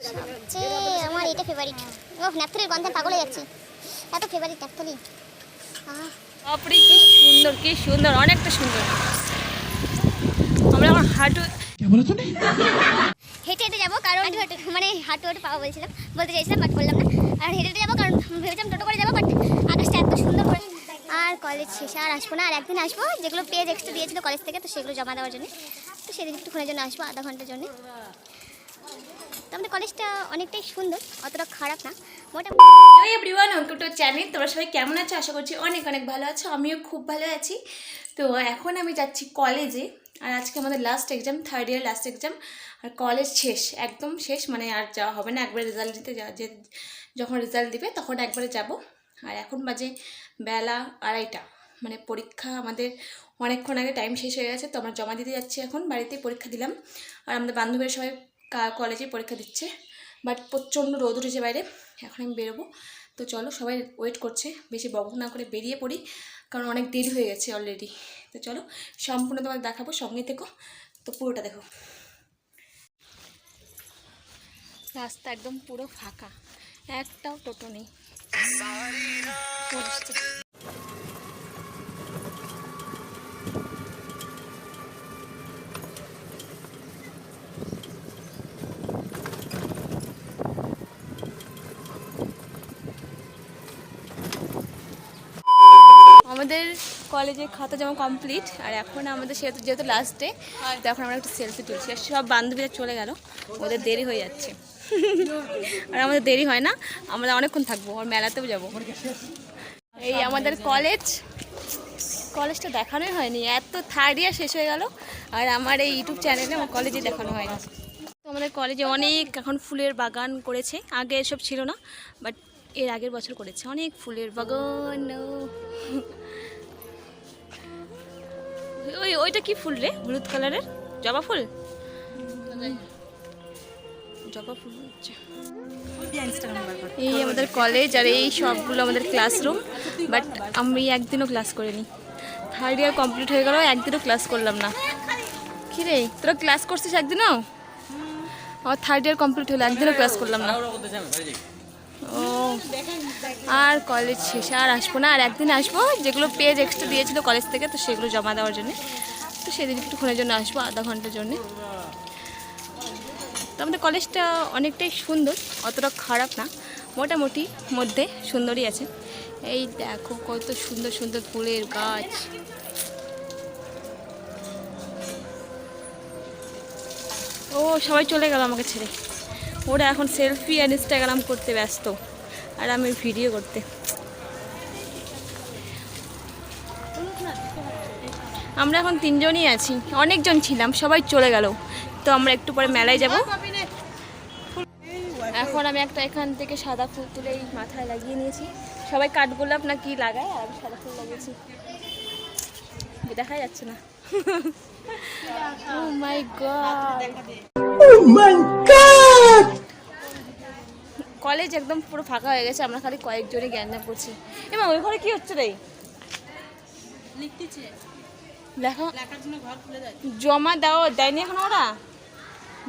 সবচেয়ে আমার এটা ফেভারিট। ও ন্যাপথলির গন্ধে পাগল হয়ে যাচ্ছি, এত ফেভারিট ন্যাপথলি। বাপরে কি সুন্দর, কি সুন্দর, অনেকটা সুন্দর। আমরা এখন হাঁটু হেঁটে হেঁটে যাবো, কারণ মানে হাঁটু হাঁটু পাবো বলতে চাইছিলাম, বাট বললাম না। আর হেঁটে হেঁটে যাবো কারণ ভেবেছিলাম টোটো করে যাবো, বাট আকাশটা এত সুন্দর করে। আর কলেজ শেষে আর আসবো না, আর একদিন আসবো, যেগুলো পেজ এক্সট্রা দিয়েছিল কলেজ থেকে, তো সেগুলো জমা দেওয়ার জন্য। তো সেদিন একটুক্ষণের জন্য আসবো, আধা ঘন্টার জন্য। তো আমাদের কলেজটা অনেকটাই সুন্দর, অতটা খারাপ না মোটামুটি। Hello everyone, welcome to channel. তোমরা সবাই কেমন আছো? আশা করছি অনেক অনেক ভালো আছো। আমিও খুব ভালো আছি। তো এখন আমি যাচ্ছি কলেজে, আর আজকে আমাদের last exam, third year last exam. আর কলেজ শেষ, একদম শেষ, মানে আর যাওয়া হবে না। একবারে রেজাল্ট দিতে যে যখন রেজাল্ট দিবে তখন একবারে যাব। আর এখন বাজে বেলা 2:30, মানে পরীক্ষা আমাদের অনেকক্ষণ আগে টাইম শেষ হয়ে গেছে। তো আমরা জমা দিতে যাচ্ছি, এখন বাড়িতেই পরীক্ষা দিলাম। আর আমাদের বান্ধবীরা সবাই কলেজে পরীক্ষা দিচ্ছে, বাট প্রচণ্ড রোদ উঠেছে বাইরে। এখন আমি বেরোবো, তো চলো, সবাই ওয়েট করছে। বেশি বক না করে বেরিয়ে পড়ি, কারণ অনেক দেরি হয়ে গেছে অলরেডি। তো চলো, সম্পূর্ণ তোমাদের দেখাবো, সঙ্গে থেকো। তো পুরোটা দেখো। রাস্তা একদম পুরো ফাঁকা, একটাও টোটো নেই। আমাদের কলেজে খাতা জমা কমপ্লিট, আর এখন আমাদের যেহেতু লাস্ট ডে, তো এখন আমরা একটু সেলফি তুলছি। আর সব বান্ধবীরা চলে গেল, ওদের দেরি হয়ে যাচ্ছে। আর আমাদের দেরি হয় না, আমরা অনেকক্ষণ থাকবো, আর মেলাতেও যাব। এই আমাদের কলেজটা দেখানোই হয়নি, এত থার্ড ইয়ার শেষ হয়ে গেল, আর আমার এই ইউটিউব চ্যানেলে আমার কলেজে দেখানো হয়নি। তো আমাদের কলেজে অনেক এখন ফুলের বাগান করেছে, আগে এসব ছিল না, বাট এর আগের বছর করেছে অনেক ফুলের বাগান। ওইটা কি ফুল রে? হলুদ কালারের জবা ফুল, জবা ফুল হচ্ছে। এই আমাদের কলেজ, আর এই সবগুলো আমাদের ক্লাসরুম। বাট আমি একদিনও ক্লাস করিনি, থার্ড ইয়ার কমপ্লিট হয়ে গেল, একদিনও ক্লাস করলাম না। কি রে, তোরা ক্লাস করছিস একদিনও? আমার থার্ড ইয়ার কমপ্লিট হলো, একদিনও ক্লাস করলাম না। ও, আর কলেজ শেষে আর আসবো না, আর একদিন আসবো, যেগুলো পেজ এক্সট্রা দিয়েছিল কলেজ থেকে, তো সেগুলো জমা দেওয়ার জন্য। তো সেদিন একটুক্ষণের জন্য আসবো, আধা ঘন্টার জন্য। তো আমাদের কলেজটা অনেকটাই সুন্দর, অতটা খারাপ না, মোটামুটি মধ্যে সুন্দরই আছে। এই দেখো কত সুন্দর সুন্দর ফুলের গাছ। ও, সবাই চলে গেল আমাকে ছেড়ে, ওরা এখন সেলফি আর ইনস্টাগ্রাম করতে ব্যস্ত, আর আমি ভিডিও করতে। আমরা এখন 3 জনই আছি, অনেকজন ছিলাম, সবাই চলে গেল। তো আমরা একটু পরে মেলায় যাব। এখন আমি একটা এখান থেকে সাদা ফুল তুলে এই মাথায় লাগিয়ে নিয়েছি। সবাই কাঠগোলাপ না কি লাগায়, আর আমি সাদা ফুল লাগিয়েছি, দেখা যাচ্ছে না। Oh my God! Oh my God! College একদম পুরো ফাঁকা হয়ে গেছে, আমরা খালি কয়েকজনই জ্ঞান করছি। এমা ওই ঘরে কি হচ্ছে রে? দেখো, জমা দেয়নি এখন ওরা।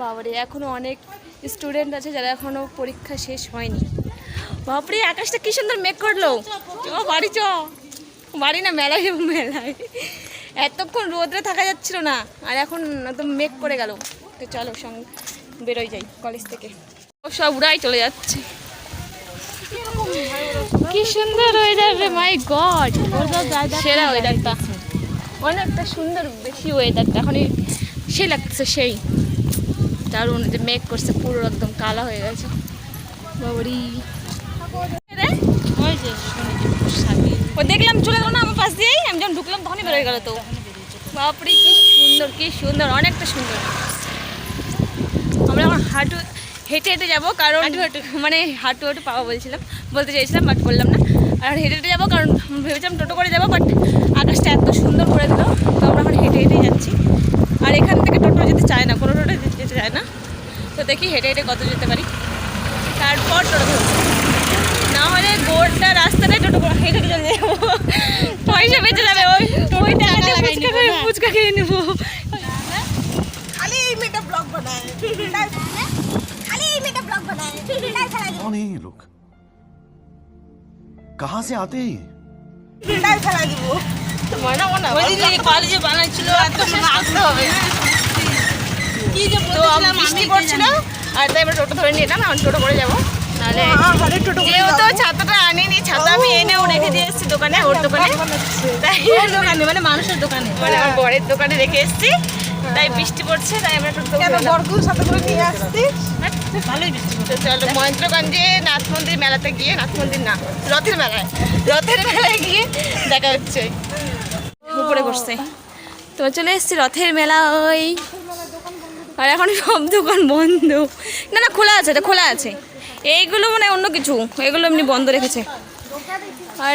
বাবারে, এখনো অনেক স্টুডেন্ট আছে যারা এখনো পরীক্ষা শেষ হয়নি। বাপরে, আকাশটা কি সুন্দর মেঘ করলো। বাড়ি বাড়ি না, মেলায় যাবো, মেলায়। এতক্ষণ রোদে থাকা যাচ্ছিল না, আর এখন একদম মেঘ করে গেল। তো চলো, সঙ্গে বেরোই যাই কলেজ থেকে। ও সব উড়াই চলে যাচ্ছে। কি সুন্দর ওয়েদার রে, মাই গড, সেরা ওয়েদারটা, অনেকটা সুন্দর, বেশি ওয়েদারটা এখন সেই লাগতেছে, সেই দারুণ। যে মেঘ করছে, পুরো একদম কালা হয়ে গেছে। বাবরি, ও দেখলাম চলে গেল না আমার পাশ দিয়েই, আমি যখন ঢুকলাম তখনই বেরোয় গেল। তো বাপরে, কি সুন্দর, কি সুন্দর, অনেকটা সুন্দর। আমরা এখন হেঁটে হেঁটে যাবো, কারণ মানে হাঁটু পাওয়া বলতে চাইছিলাম, বাট বললাম না। আর হেঁটে হেঁটে যাবো, কারণ ভেবেছিলাম টোটো করে যাবো, বাট আকাশটা এত সুন্দর করে দিল, তো আমরা এখন হেঁটে হেঁটেই যাচ্ছি। আর এখান থেকে টোটো যেতে চায় না, কোনো টোটো যেতে চায় না। তো দেখি হেঁটে হেঁটে কত যেতে পারি, তারপর টোটো ধরবো। না হলে গোটা রাস্তাটাই টোটো হেঁটে হেঁটে চলে যাবো, পয়সা বেঁচে যাবে। ওই টাকাতে ফুচকা খেয়ে নেবো। খালি এই মেয়েটা ব্লগ বানায়, খালি এই মেয়েটা ব্লগ कौन है ये लोग? कहाँ से आते हैं ये? কলেজে বানাচ্ছিল এত আসতে হবে কি যে বৃষ্টি পড়ছিল আর তাই আমরা টোটো ধরে নিলাম, এখন টোটো করে যাবো। নাহলে যেহেতু ছাতাটা আনিনি, ছাতা আমি এনেও রেখে দিয়ে এসেছি দোকানে, ওর দোকানে, তাই দোকানে মানে মানুষের দোকানে মানে আমার বরের দোকানে রেখে এসেছি, তাই বৃষ্টি পড়ছে, তাই আমরা টোটো বরগুর সাথে করে নিয়ে আসছি ভালোই বৃষ্টি তো চলো মহেন্দ্রগঞ্জে নাথ মন্দির মেলাতে গিয়ে, নাথ মন্দির না, রথের মেলায় গিয়ে দেখা হচ্ছে। উপরে বসছে তো চলে এসেছি রথের মেলা, ওই আর এখন সব দোকান বন্ধ। না না খোলা আছে, এটা খোলা আছে, এইগুলো মানে অন্য কিছু, এগুলো এমনি বন্ধ রেখেছে। আর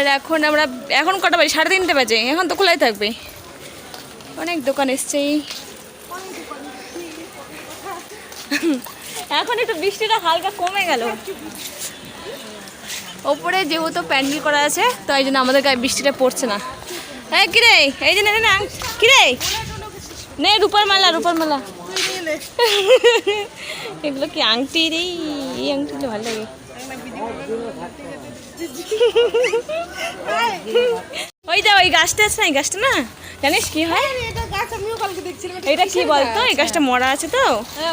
এখন কটা বাজে? 3:30 বাজে, এখন তো খোলাই থাকবে। অনেক দোকান এসছে। এখন একটু বৃষ্টিটা হালকা কমে গেল, ওপরে যেহেতু প্যান্ডেল করা আছে, তো এই জন্য আমাদের গায়ে বৃষ্টিটা পড়ছে না। হ্যাঁ কিরে, এই যে না কিরে নে রূপার মালা এগুলো কি আংটি রে? এই আংটিগুলো ভালো লাগে। ওই যা ওই গাছটা আছে না, এই গাছটা না জানিস কি হয়? এটা কি বলতো, এই গাছটা মরা আছে তো,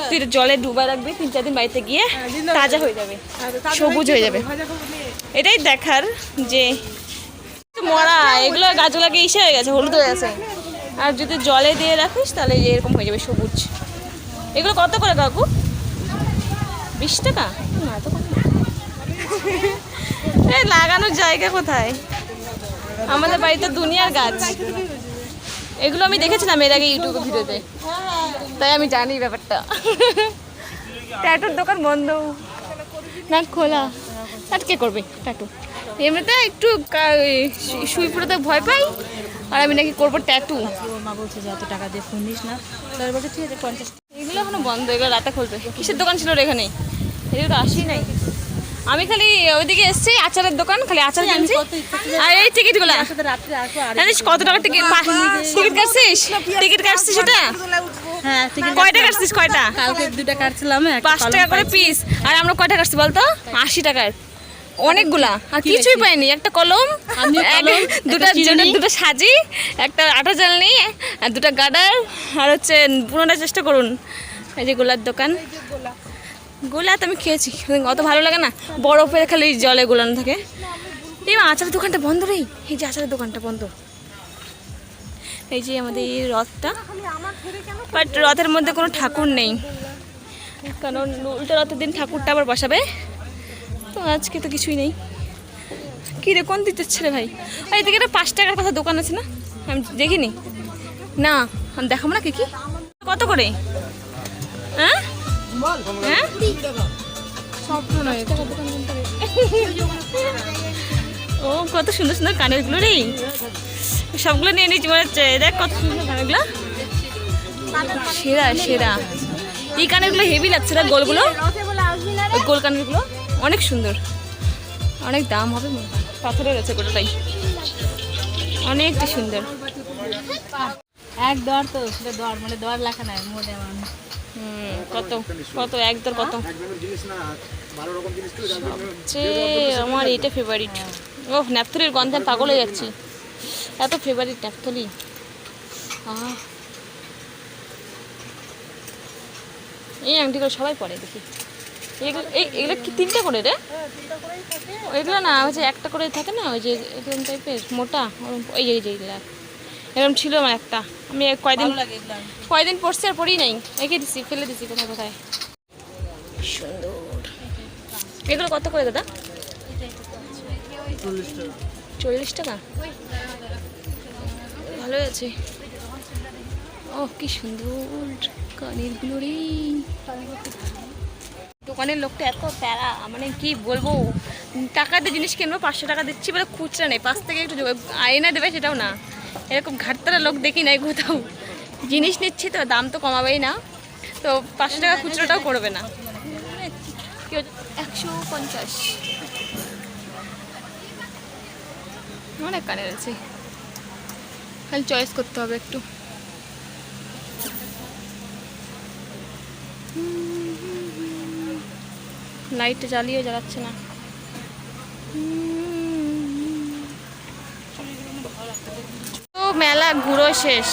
তুই এটা জলে ডুবা রাখবি, 3-4 দিন বাড়িতে গিয়ে তাজা হয়ে যাবে, সবুজ হয়ে যাবে। এটাই দেখার যে মরা, এগুলো গাছগুলোকে ইসে হয়ে গেছে, হলুদ হয়ে গেছে, আর যদি জলে দিয়ে রাখিস তাহলে এরকম হয়ে যাবে সবুজ। এগুলো কত করে কাকু? 20 টাকা? না তো এই লাগানোর জায়গা কোথায়? আমাদের বাড়িতে দুনিয়ার গাছ, এগুলো আমি দেখেছিলাম এর আগে ইউটিউবে ভিডিওতে, তাই আমি জানি ব্যাপারটা। ট্যাটুর দোকান বন্ধ না খোলা, আর কে করবে ট্যাটু? এমনিতে একটু সুই ফুটোতে ভয় পাই, আর আমি নাকি করবো ট্যাটু। মা বলছে যে এত টাকা দিয়ে ফোন নিস না, তার বলছে ঠিক আছে 50। এগুলো এখনো বন্ধ, এগুলো রাতে খুলবে। কিসের দোকান ছিল ওর এখানে? এগুলো আসি নাই, আমি খালি ওইদিকে এসেছি আচারের দোকান, খালি আচার কিনছি। আর এই টিকিটগুলো জানিস কত টাকা টিকিট? টিকিট কাটছিস? টিকিট কাটছিস সেটা? হ্যাঁ কয়টা কাটছিস? কয়টা? কালকে 2টা কাটছিলাম, 5 টাকা করে পিস। আর আমরা কয়টা কাটছি বলতো? 80 টাকার অনেকগুলা, আর কিছুই পাইনি। একটা কলম, দুটো সাজি, একটা আটা জ্বালনি, আর 2টা গার্ডার, আর হচ্ছে পুরোনোর চেষ্টা করুন। এই যে গোলার দোকান, গোলা তো আমি খেয়েছি, অত ভালো লাগে না, বরফের খালি জলে গোলানো থাকে। এই আচারের দোকানটা বন্ধ রে, এই যে আচারের দোকানটা বন্ধ। এই যে আমাদের এই রথটা, বাট রথের মধ্যে কোনো ঠাকুর নেই, কারণ উল্টো রথের দিন ঠাকুরটা আবার বসাবে, তো আজকে তো কিছুই নেই। কী রে, কোন দিতে রে ভাই? আর এদিকে একটা 5 টাকার কথা দোকান আছে না, আমি দেখিনি না, আমি দেখাবো না। কি কত করে? হ্যাঁ হ্যাঁ ও কত সুন্দর সুন্দর কানেরগুলো রে, সবগুলো নিয়ে নিচ্ছি মনে হচ্ছে। দেখ কত সুন্দর কানেরগুলো, সেরা সেরা। এই কানেরগুলো হেভি লাগছে না, গোলগুলো, ওই গোল কানেরগুলো অনেক সুন্দর, অনেক দাম হবে, পাথরের আছে গোটাটাই, অনেকটা সুন্দর। এক দর তো সেটা দর মানে দর লেখা নাই মোটে আমার। কত কত এক দর কত? আমার এইটা ফেভারিট। ও ন্যাপথলির গন্ধে পাগল হয়ে যাচ্ছি, এত ফেভারিট ন্যাপথলি। এই আংটিগুলো সবাই পরে দেখি। এগুলো কি 3টা করে রে? এগুলো না হচ্ছে একটা করে থাকে না, ওই যে এরকম টাইপের মোটা, ওই যে এরকম ছিল আমার একটা, আমি কয়দিন পরছি আর পরেই নাই, এঁকে দিছি, ফেলে দিছি কোথায় কোথায়। সুন্দর। এগুলো কত করে দাদা? 40 টাকা। ভালো আছে। ও কি সুন্দর কানেরগুলো রে। দোকানের লোকটা এত প্যারা, মানে কি বলবো, টাকা দিয়ে জিনিস কিনবো, 500 টাকা দিচ্ছি বলে খুচরা নেই, 5 থেকে একটু আয়না দেবে সেটাও না। এরকম ঘাটতারা লোক দেখি নাই কোথাও। জিনিস নিচ্ছি তো দাম তো কমাবেই না, তো 500 টাকা খুচরোটাও করবে না। 150 অনেক কানের আছে, খালি চয়েস করতে হবে একটু। লাইটটা জ্বালিয়েও জ্বালাচ্ছে না। তো মেলা ঘুরো শেষ,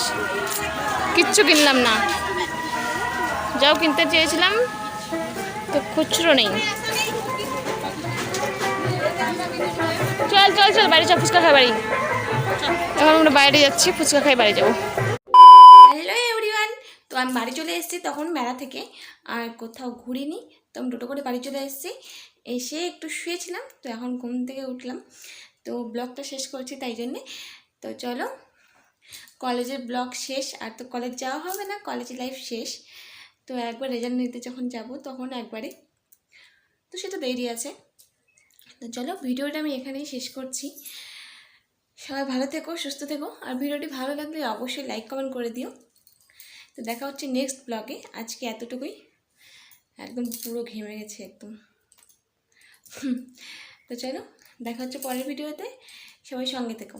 কিচ্ছু কিনলাম না। যাও কিনতে চেয়েছিলাম তো খুচরো নেই। চল চল চল বাড়ি চল, ফুচকা খাই বাড়ি। এখন আমরা বাইরে যাচ্ছি, ফুচকা খাই বাড়ি যাবো। হ্যালো এভরিওয়ান, তো আমি বাড়ি চলে এসেছি তখন মেলা থেকে, আর কোথাও ঘুরিনি। তো আমি টোটো করে বাড়ি চলে এসেছি, এসে একটু শুয়েছিলাম, তো এখন ঘুম থেকে উঠলাম। তো ব্লগটা শেষ করছি তাই জন্যে। তো চলো, কলেজের ব্লগ শেষ, আর তো কলেজ যাওয়া হবে না, কলেজ লাইফ শেষ। তো একবার রেজাল্ট নিতে যখন যাব তখন একবারে, তো সেটা দেরি আছে। তো চলো, ভিডিওটা আমি এখানেই শেষ করছি। সবাই ভালো থেকো, সুস্থ থেকো, আর ভিডিওটি ভালো লাগলে অবশ্যই লাইক কমেন্ট করে দিও। তো দেখা হচ্ছে নেক্সট ব্লগে। আজকে এতটুকুই, একদম পুরো ঘেমে গেছে একদম। তো চলো, দেখা হচ্ছে পরের ভিডিওতে, সবাই সঙ্গে থেকো।